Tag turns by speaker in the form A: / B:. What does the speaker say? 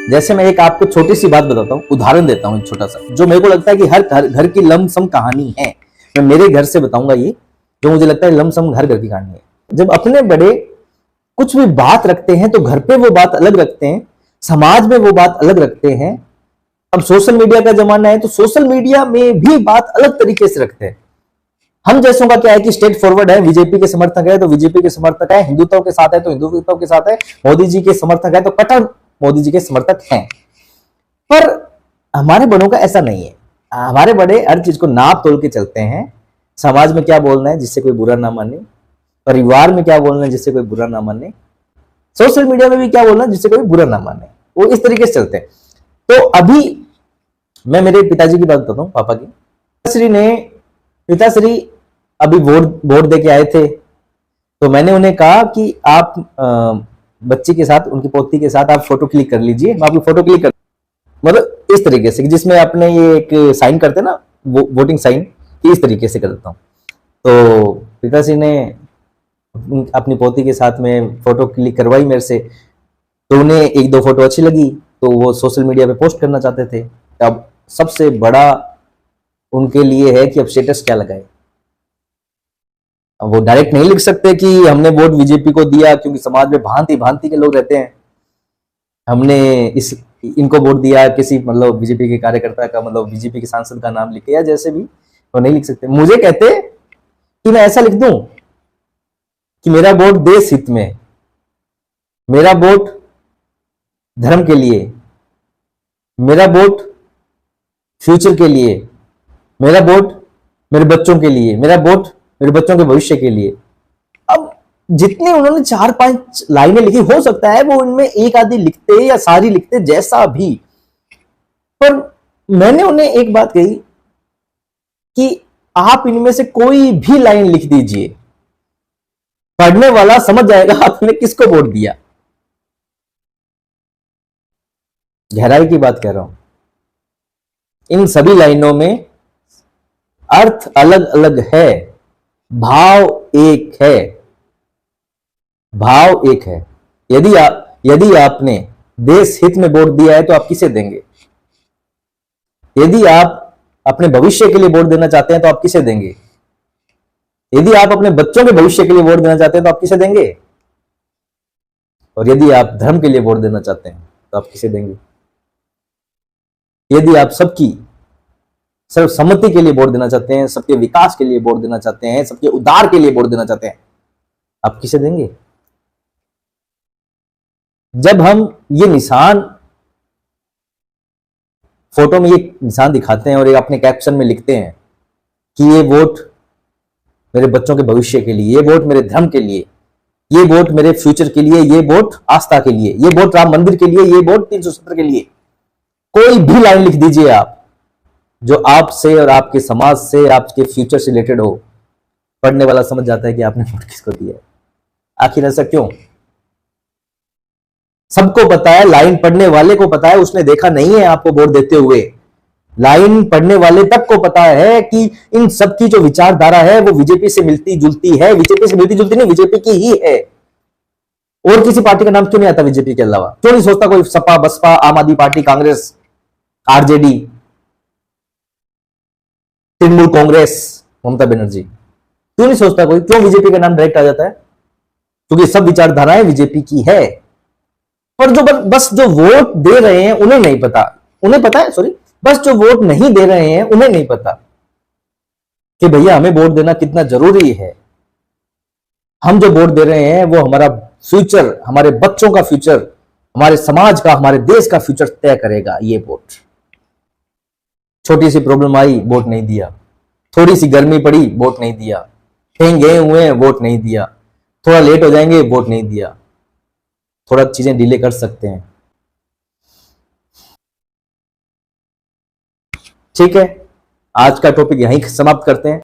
A: जैसे मैं एक आपको छोटी सी बात बताता हूँ, उदाहरण देता हूँ छोटा सा, जो मेरे को लगता है कि हर घर की लमसम कहानी है। मैं मेरे घर से बताऊंगा ये, जो मुझे लगता है लमसम घर घर की कहानी है। जब अपने बड़े कुछ भी बात रखते हैं तो घर पे वो बात अलग रखते हैं, समाज में वो बात अलग रखते हैं। अब सोशल मीडिया का जमाना है तो सोशल मीडिया में भी बात अलग तरीके से रखते हैं। हम जैसों का क्या है कि स्ट्रेट फॉरवर्ड है, बीजेपी के समर्थक है तो बीजेपी के समर्थक है, हिंदुत्व के साथ है तो हिंदुत्व के साथ है, मोदी जी के समर्थक है तो कट्टर मोदी जी के समर्थक हैं। पर हमारे बड़ों का ऐसा नहीं है। हमारे बड़े हर चीज को नाप तोल के चलते हैं। समाज में क्या बोलना है जिससे कोई बुरा ना माने, परिवार में क्या बोलना है जिससे कोई बुरा ना माने, सोशल मीडिया में भी क्या बोलना है जिससे कोई बुरा ना माने, वो इस तरीके से चलते हैं। तो अभी मैं मेरे पिताजी की बात बताता हूँ, पापा की। पिताश्री अभी वोट दे के आए थे, तो मैंने उन्हें कहा कि आप बच्ची के साथ, उनकी पोती के साथ आप फोटो क्लिक कर लीजिए। मैं आपकी फोटो क्लिक कर, मतलब इस तरीके से जिसमें आपने ये एक साइन करते ना, वोटिंग साइन, इस तरीके से कर देता हूँ। तो पिताश्री ने अपनी पोती के साथ में फोटो क्लिक करवाई मेरे से, तो उन्हें एक दो फोटो अच्छी लगी तो वो सोशल मीडिया पे पोस्ट करना चाहते थे। अब सबसे बड़ा उनके लिए है कि अब स्टेटस क्या लगाए। अब वो डायरेक्ट नहीं लिख सकते कि हमने वोट बीजेपी को दिया, क्योंकि समाज में भांति भांति के लोग रहते हैं। हमने इनको वोट दिया, किसी मतलब बीजेपी के कार्यकर्ता का, मतलब बीजेपी के सांसद का नाम लिखे या जैसे भी, वो नहीं लिख सकते। मुझे कहते कि मैं ऐसा लिख दूं कि मेरा वोट देश हित में, मेरा वोट धर्म के लिए, मेरा वोट फ्यूचर के लिए, मेरा वोट मेरे बच्चों के लिए, मेरा वोट मेरे बच्चों के भविष्य के लिए। अब जितने उन्होंने 4-5 लाइनें लिखी, हो सकता है वो उनमें एक आधी लिखते या सारी लिखते, जैसा भी। पर मैंने उन्हें एक बात कही कि आप इनमें से कोई भी लाइन लिख दीजिए, पढ़ने वाला समझ जाएगा आपने किसको वोट दिया। गहराई की बात कह रहा हूं। इन सभी लाइनों में अर्थ अलग अलग है, भाव एक है। भाव एक है। यदि आपने देश हित में वोट दिया है तो आप किसे देंगे? यदि आप अपने भविष्य के लिए वोट देना चाहते हैं तो आप किसे देंगे? यदि आप अपने बच्चों के भविष्य के लिए वोट देना चाहते हैं तो आप किसे देंगे? और यदि आप धर्म के लिए वोट देना चाहते हैं तो आप किसे देंगे? यदि आप सबकी सर्वसम्मति के लिए वोट देना चाहते हैं, सबके विकास के लिए वोट देना चाहते हैं, सबके उद्धार के लिए वोट देना चाहते हैं, आप किसे देंगे? जब हम ये निशान फोटो में ये निशान दिखाते हैं और ये अपने कैप्शन में लिखते हैं कि ये वोट मेरे बच्चों के भविष्य के लिए, ये वोट मेरे धर्म के लिए, ये वोट मेरे फ्यूचर के लिए, ये वोट आस्था के लिए, ये वोट राम मंदिर के लिए, ये वोट 370 के लिए, कोई भी लाइन लिख दीजिए आप जो आपसे और आपके समाज से, आपके फ्यूचर से रिलेटेड हो, पढ़ने वाला समझ जाता है कि आपने वोट किसको दिया है। आखिर ऐसा क्यों? सबको पता है, लाइन पढ़ने वाले को पता है, उसने देखा नहीं है आपको वोट देते हुए। लाइन पढ़ने वाले तक को पता है कि इन सबकी जो विचारधारा है वो बीजेपी से मिलती जुलती है। बीजेपी से मिलती जुलती नहीं, बीजेपी की ही है। और किसी पार्टी का नाम क्यों नहीं आता बीजेपी के अलावा? क्यों नहीं सोचता कोई सपा, बसपा, आम आदमी पार्टी, कांग्रेस, आरजेडी, तृणमूल कांग्रेस, ममता बनर्जी? क्यों नहीं सोचता कोई? क्यों बीजेपी का नाम डायरेक्ट आ जाता है? क्योंकि सब विचारधाराएं बीजेपी की है। पर जो बस जो वोट दे रहे हैं उन्हें नहीं पता, उन्हें पता है, सॉरी, बस जो वोट नहीं दे रहे हैं उन्हें नहीं पता कि भैया हमें वोट देना कितना जरूरी है। हम जो वोट दे रहे हैं वो हमारा फ्यूचर, हमारे बच्चों का फ्यूचर, हमारे समाज का, हमारे देश का फ्यूचर तय करेगा ये वोट। छोटी सी प्रॉब्लम आई, वोट नहीं दिया। थोड़ी सी गर्मी पड़ी, वोट नहीं दिया। कहीं गए हुए हैं, वोट नहीं दिया। थोड़ा लेट हो जाएंगे, वोट नहीं दिया। थोड़ा चीजें डिले कर सकते हैं। ठीक है, आज का टॉपिक यहीं समाप्त करते हैं।